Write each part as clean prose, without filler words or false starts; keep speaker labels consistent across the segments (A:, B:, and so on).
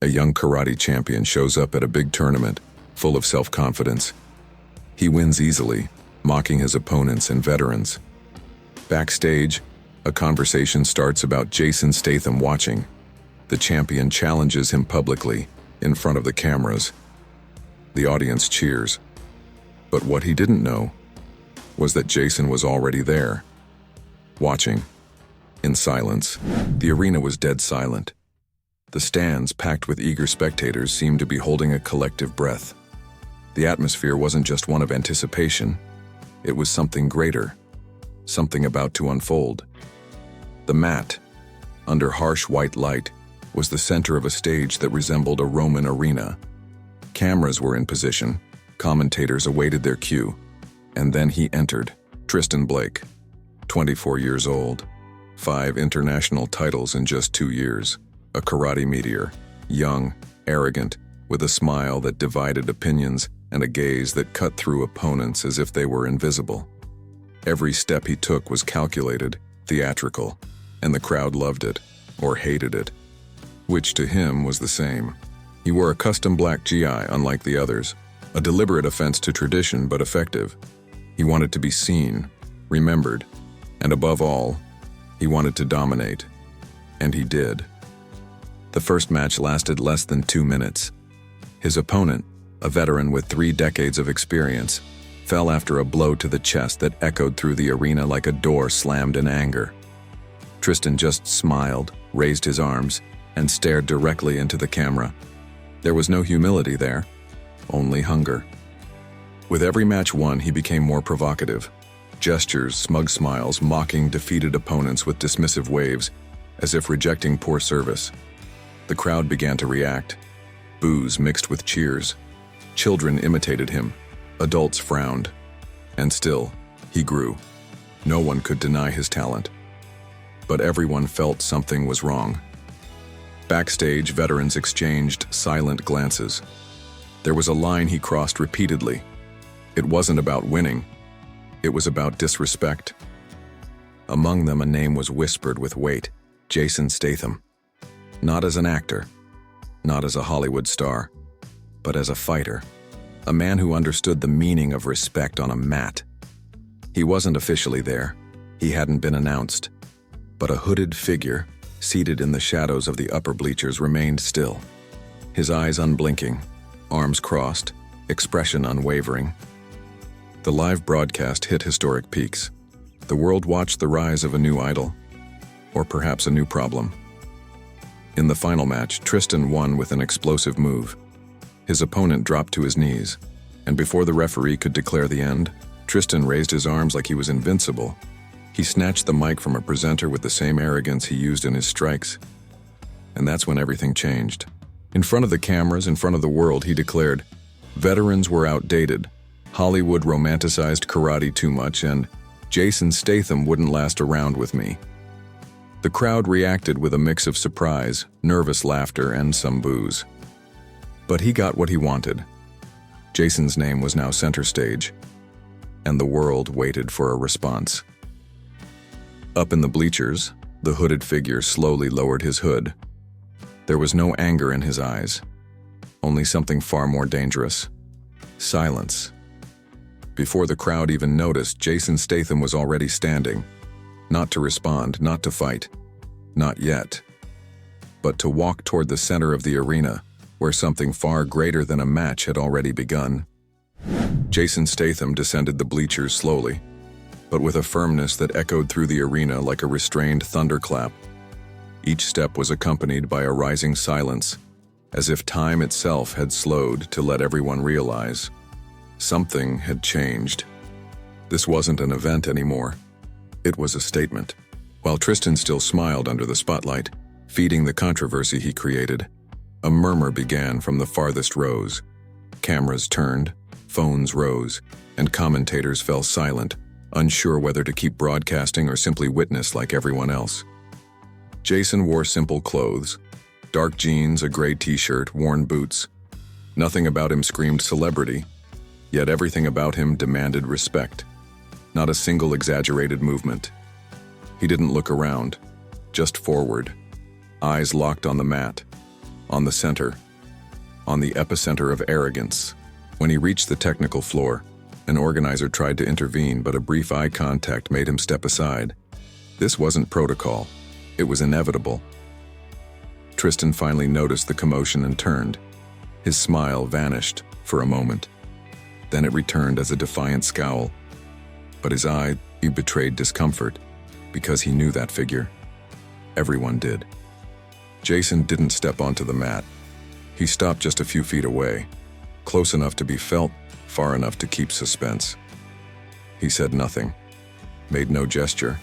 A: A young karate champion shows up at a big tournament, full of self-confidence. He wins easily, mocking his opponents and veterans. Backstage, a conversation starts about Jason Statham watching. The champion challenges him publicly, in front of the cameras. The audience cheers. But what he didn't know was that Jason was already there, watching. In silence, the arena was dead silent. The stands, packed with eager spectators, seemed to be holding a collective breath. The atmosphere wasn't just one of anticipation. It was something greater, something about to unfold. The mat, under harsh white light, was the center of a stage that resembled a Roman arena. Cameras were in position, commentators awaited their cue, and then he entered, Tristan Blake, 24 years old, 5 international titles in just 2 years, a karate meteor, young, arrogant, with a smile that divided opinions and a gaze that cut through opponents as if they were invisible. Every step he took was calculated, theatrical, and the crowd loved it, or hated it, which to him was the same. He wore a custom black GI unlike the others, a deliberate offense to tradition but effective. He wanted to be seen, remembered, and above all, he wanted to dominate. And he did. The first match lasted less than 2 minutes. His opponent, a veteran with 3 decades of experience, fell after a blow to the chest that echoed through the arena like a door slammed in anger. Tristan just smiled, raised his arms, and stared directly into the camera. There was no humility there, only hunger. With every match won, he became more provocative. Gestures, smug smiles, mocking defeated opponents with dismissive waves, as if rejecting poor service. The crowd began to react. Boos mixed with cheers. Children imitated him. Adults frowned. And still, he grew. No one could deny his talent. But everyone felt something was wrong. Backstage, veterans exchanged silent glances. There was a line he crossed repeatedly. It wasn't about winning. It was about disrespect. Among them, a name was whispered with weight: Jason Statham. Not as an actor, not as a Hollywood star, but as a fighter. A man who understood the meaning of respect on a mat. He wasn't officially there. He hadn't been announced. But a hooded figure, seated in the shadows of the upper bleachers, remained still. His eyes unblinking, arms crossed, expression unwavering. The live broadcast hit historic peaks. The world watched the rise of a new idol, or perhaps a new problem. In the final match, Tristan won with an explosive move. His opponent dropped to his knees, and before the referee could declare the end, Tristan raised his arms like he was invincible. He snatched the mic from a presenter with the same arrogance he used in his strikes. And that's when everything changed. In front of the cameras, in front of the world, he declared, "Veterans were outdated. Hollywood romanticized karate too much, and Jason Statham wouldn't last around with me." The crowd reacted with a mix of surprise, nervous laughter, and some boos. But he got what he wanted. Jason's name was now center stage, and the world waited for a response. Up in the bleachers, the hooded figure slowly lowered his hood. There was no anger in his eyes, only something far more dangerous: silence. Before the crowd even noticed, Jason Statham was already standing, not to respond, not to fight, not yet, but to walk toward the center of the arena, where something far greater than a match had already begun. Jason Statham descended the bleachers slowly, but with a firmness that echoed through the arena like a restrained thunderclap. Each step was accompanied by a rising silence, as if time itself had slowed to let everyone realize something had changed. This wasn't an event anymore. It was a statement. While Tristan still smiled under the spotlight, feeding the controversy he created, a murmur began from the farthest rows. Cameras turned, phones rose, and commentators fell silent, unsure whether to keep broadcasting or simply witness like everyone else. Jason wore simple clothes: dark jeans, a gray t-shirt, worn boots. Nothing about him screamed celebrity, yet everything about him demanded respect. Not a single exaggerated movement. He didn't look around, just forward, eyes locked on the mat. on the center, on the epicenter of arrogance. When he reached the technical floor, an organizer tried to intervene, but a brief eye contact made him step aside. This wasn't protocol. It was inevitable. Tristan finally noticed the commotion and turned. His smile vanished for a moment. Then it returned as a defiant scowl. But his eye, he betrayed discomfort, because he knew that figure. Everyone did. Jason didn't step onto the mat. He stopped just a few feet away, close enough to be felt, far enough to keep suspense. He said nothing, made no gesture,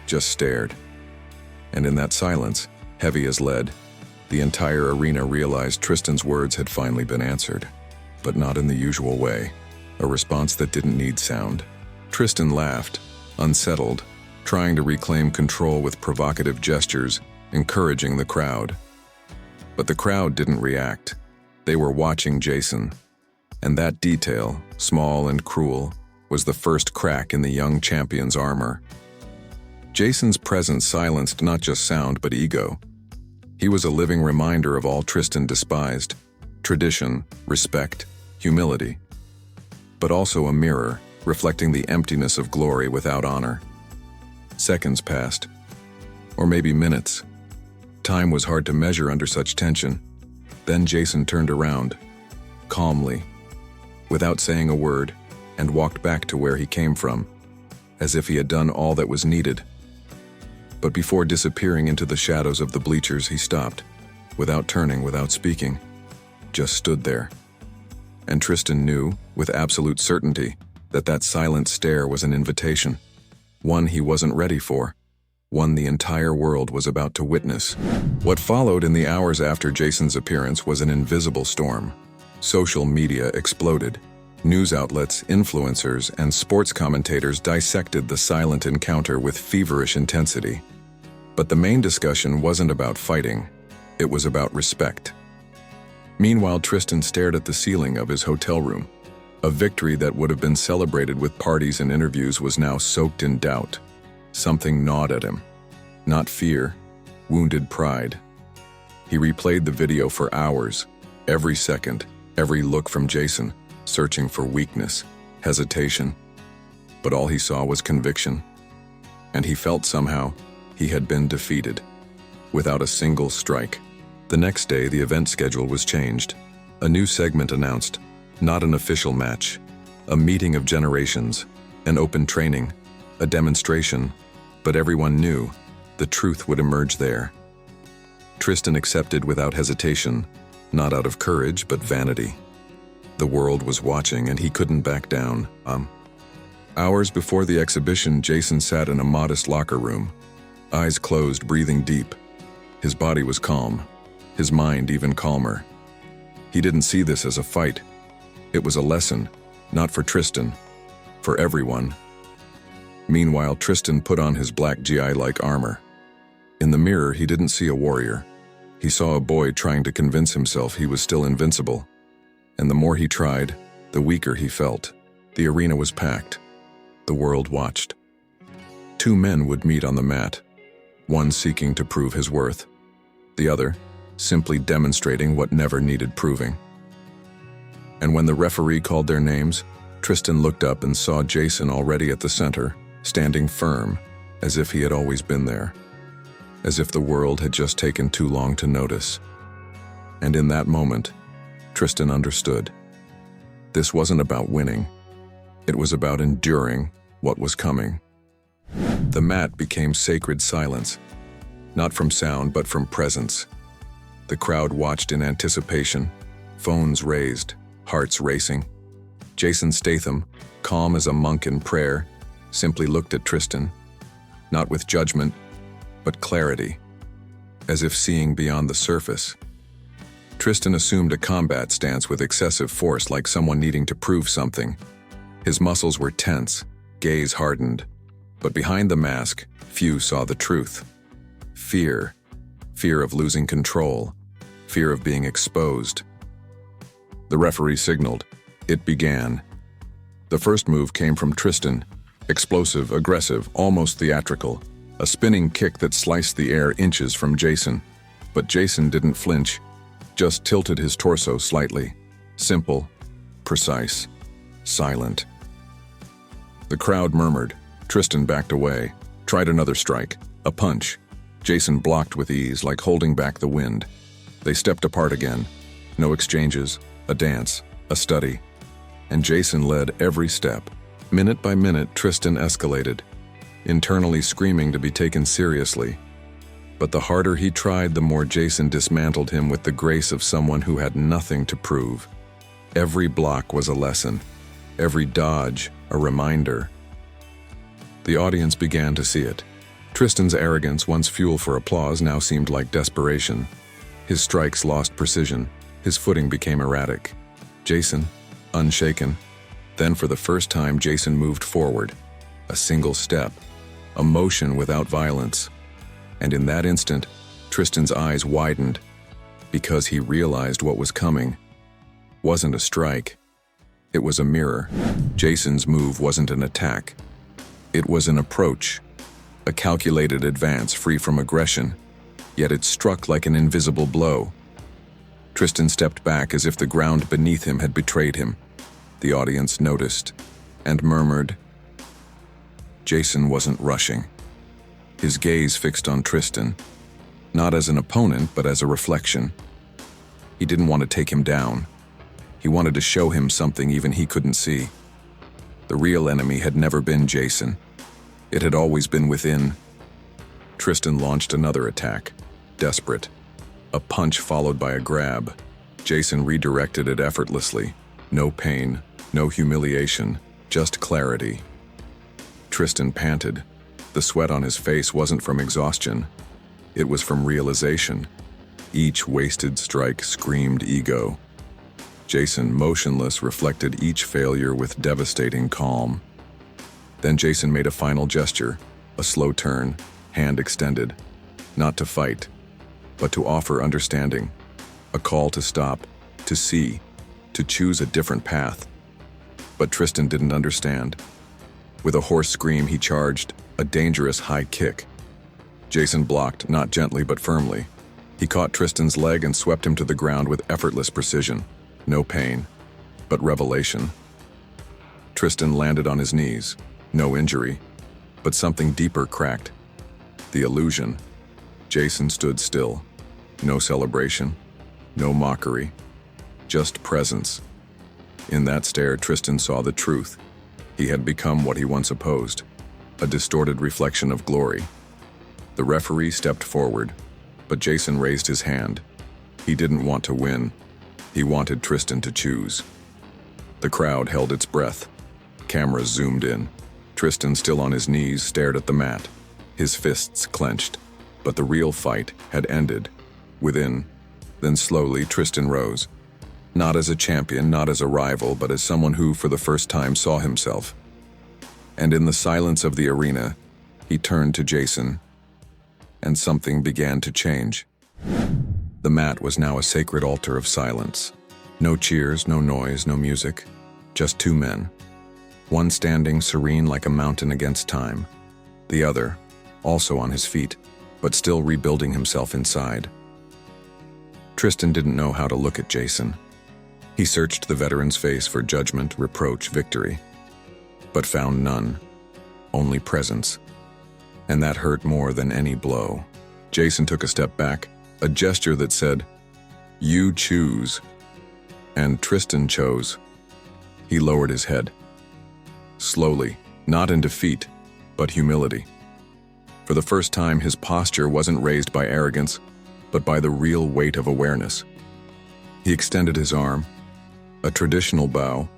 A: just stared. And in that silence, heavy as lead, the entire arena realized Tristan's words had finally been answered, but not in the usual way, a response that didn't need sound. Tristan laughed, unsettled, trying to reclaim control with provocative gestures, encouraging the crowd. But the crowd didn't react. They were watching Jason. And that detail, small and cruel, was the first crack in the young champion's armor. Jason's presence silenced not just sound but ego. He was a living reminder of all Tristan despised: tradition, respect, humility. But also a mirror, reflecting the emptiness of glory without honor. Seconds passed, or maybe minutes. Time was hard to measure under such tension. Then Jason turned around, calmly, without saying a word, and walked back to where he came from, as if he had done all that was needed. But before disappearing into the shadows of the bleachers, he stopped, without turning, without speaking, just stood there. And Tristan knew, with absolute certainty, that silent stare was an invitation, one he wasn't ready for, one the entire world was about to witness. What followed in the hours after Jason's appearance was an invisible storm. Social media exploded. News outlets, influencers, and sports commentators dissected the silent encounter with feverish intensity. But the main discussion wasn't about fighting, it was about respect. Meanwhile, Tristan stared at the ceiling of his hotel room. A victory that would have been celebrated with parties and interviews was now soaked in doubt. Something gnawed at him. Not fear, wounded pride. He replayed the video for hours, every second, every look from Jason, searching for weakness, hesitation. But all he saw was conviction. And he felt somehow he had been defeated, without a single strike. The next day, the event schedule was changed. A new segment announced, not an official match, a meeting of generations, an open training, a demonstration, but everyone knew the truth would emerge there. Tristan accepted without hesitation, not out of courage but vanity. The world was watching and he couldn't back down. Hours before the exhibition, Jason sat in a modest locker room, eyes closed, breathing deep. His body was calm, his mind even calmer. He didn't see this as a fight. It was a lesson, not for Tristan, for everyone. Meanwhile, Tristan put on his black GI-like armor. In the mirror, he didn't see a warrior. He saw a boy trying to convince himself he was still invincible. And the more he tried, the weaker he felt. The arena was packed. The world watched. Two men would meet on the mat, one seeking to prove his worth, the other simply demonstrating what never needed proving. And when the referee called their names, Tristan looked up and saw Jason already at the center, standing firm, as if he had always been there, as if the world had just taken too long to notice. And in that moment, Tristan understood. This wasn't about winning. It was about enduring what was coming. The mat became sacred silence, not from sound but from presence. The crowd watched in anticipation, phones raised, hearts racing. Jason Statham, calm as a monk in prayer, simply looked at Tristan, not with judgment, but clarity, as if seeing beyond the surface. Tristan assumed a combat stance with excessive force, like someone needing to prove something. His muscles were tense, gaze hardened. But behind the mask, few saw the truth. Fear. Fear of losing control. Fear of being exposed. The referee signaled. It began. The first move came from Tristan. Explosive, aggressive, almost theatrical. A spinning kick that sliced the air inches from Jason. But Jason didn't flinch. just tilted his torso slightly. Simple, precise, silent. The crowd murmured. Tristan backed away, tried another strike, a punch. Jason blocked with ease, like holding back the wind. They stepped apart again. No exchanges, a dance, a study. And Jason led every step. Minute by minute, Tristan escalated, internally screaming to be taken seriously. But the harder he tried, the more Jason dismantled him with the grace of someone who had nothing to prove. Every block was a lesson, every dodge a reminder. The audience began to see it. Tristan's arrogance, once fuel for applause, now seemed like desperation. His strikes lost precision, his footing became erratic. Jason, unshaken. Then for the first time, Jason moved forward. A single step, a motion without violence. And in that instant, Tristan's eyes widened, because he realized what was coming wasn't a strike. It was a mirror. Jason's move wasn't an attack. It was an approach, a calculated advance free from aggression, yet it struck like an invisible blow. Tristan stepped back as if the ground beneath him had betrayed him. The audience noticed and murmured. Jason wasn't rushing. His gaze fixed on Tristan, not as an opponent, but as a reflection. He didn't want to take him down. He wanted to show him something even he couldn't see. The real enemy had never been Jason. It had always been within. Tristan launched another attack, desperate. A punch followed by a grab. Jason redirected it effortlessly. No pain, no humiliation, just clarity. Tristan panted. The sweat on his face wasn't from exhaustion. It was from realization. Each wasted strike screamed ego. Jason, motionless, reflected each failure with devastating calm. Then Jason made a final gesture, a slow turn, hand extended. Not to fight, but to offer understanding. A call to stop, to see, to choose a different path. But Tristan didn't understand. With a hoarse scream, he charged, a dangerous high kick. Jason blocked, not gently but firmly. He caught Tristan's leg and swept him to the ground with effortless precision. No pain, but revelation. Tristan landed on his knees. No injury, but something deeper cracked. The illusion. Jason stood still. No celebration, no mockery, just presence. In that stare, Tristan saw the truth. He had become what he once opposed, a distorted reflection of glory. The referee stepped forward, but Jason raised his hand. He didn't want to win. He wanted Tristan to choose. The crowd held its breath. Cameras zoomed in. Tristan, still on his knees, stared at the mat, his fists clenched. But the real fight had ended. Within. Then slowly, Tristan rose. Not as a champion, not as a rival, but as someone who, for the first time, saw himself. And in the silence of the arena, he turned to Jason, and something began to change. The mat was now a sacred altar of silence. No cheers, no noise, no music. Just two men. One standing serene like a mountain against time. The other, also on his feet, but still rebuilding himself inside. Tristan didn't know how to look at Jason. He searched the veteran's face for judgment, reproach, victory, but found none, only presence. And that hurt more than any blow. Jason took a step back, a gesture that said, "You choose." And Tristan chose. He lowered his head. Slowly, not in defeat, but humility. For the first time, his posture wasn't raised by arrogance, but by the real weight of awareness. He extended his arm, a traditional bow,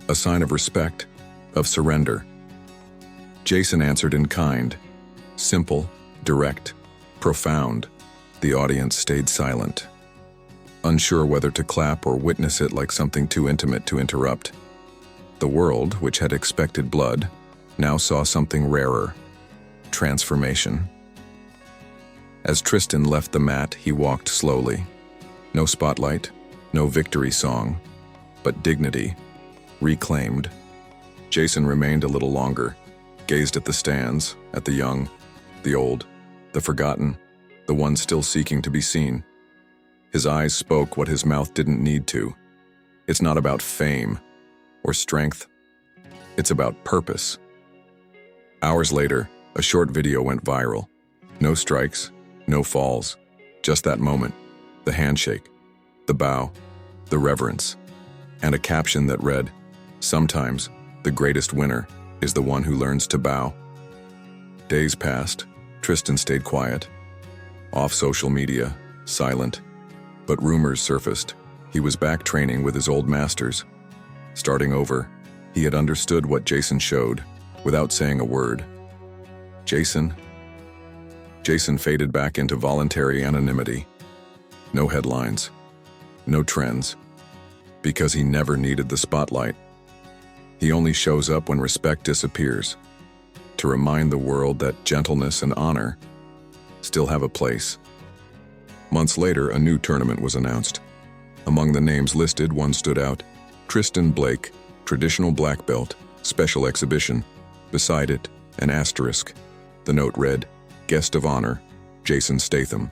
A: a sign of respect, of surrender. Jason answered in kind, simple, direct, profound. The audience stayed silent, unsure whether to clap or witness it like something too intimate to interrupt. The world, which had expected blood, now saw something rarer: transformation. As Tristan left the mat, he walked slowly. No spotlight, no victory song, but dignity, reclaimed. Jason remained a little longer, gazed at the stands, at the young, the old, the forgotten, the ones still seeking to be seen. His eyes spoke what his mouth didn't need to. It's not about fame or strength. It's about purpose. Hours later, a short video went viral. No strikes, no falls, just that moment, the handshake, the bow, the reverence, and a caption that read, "Sometimes, the greatest winner is the one who learns to bow." Days passed. Tristan stayed quiet, off social media, silent. But rumors surfaced. He was back training with his old masters. Starting over, he had understood what Jason showed, without saying a word. Jason faded back into voluntary anonymity. No headlines, no trends, because he never needed the spotlight. He only shows up when respect disappears, to remind the world that gentleness and honor still have a place. Months later, a new tournament was announced. Among the names listed, one stood out: Tristan Blake, traditional black belt, special exhibition. Beside it, an asterisk. The note read, "Guest of honor, Jason Statham."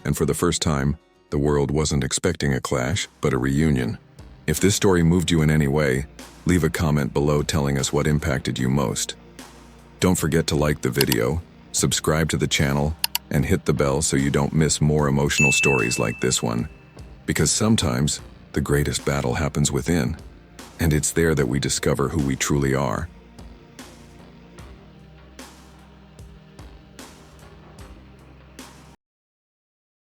A: And for the first time, the world wasn't expecting a clash, but a reunion. If this story moved you in any way, leave a comment below telling us what impacted you most. Don't forget to like the video, subscribe to the channel, and hit the bell so you don't miss more emotional stories like this one. Because sometimes, the greatest battle happens within, and it's there that we discover who we truly are.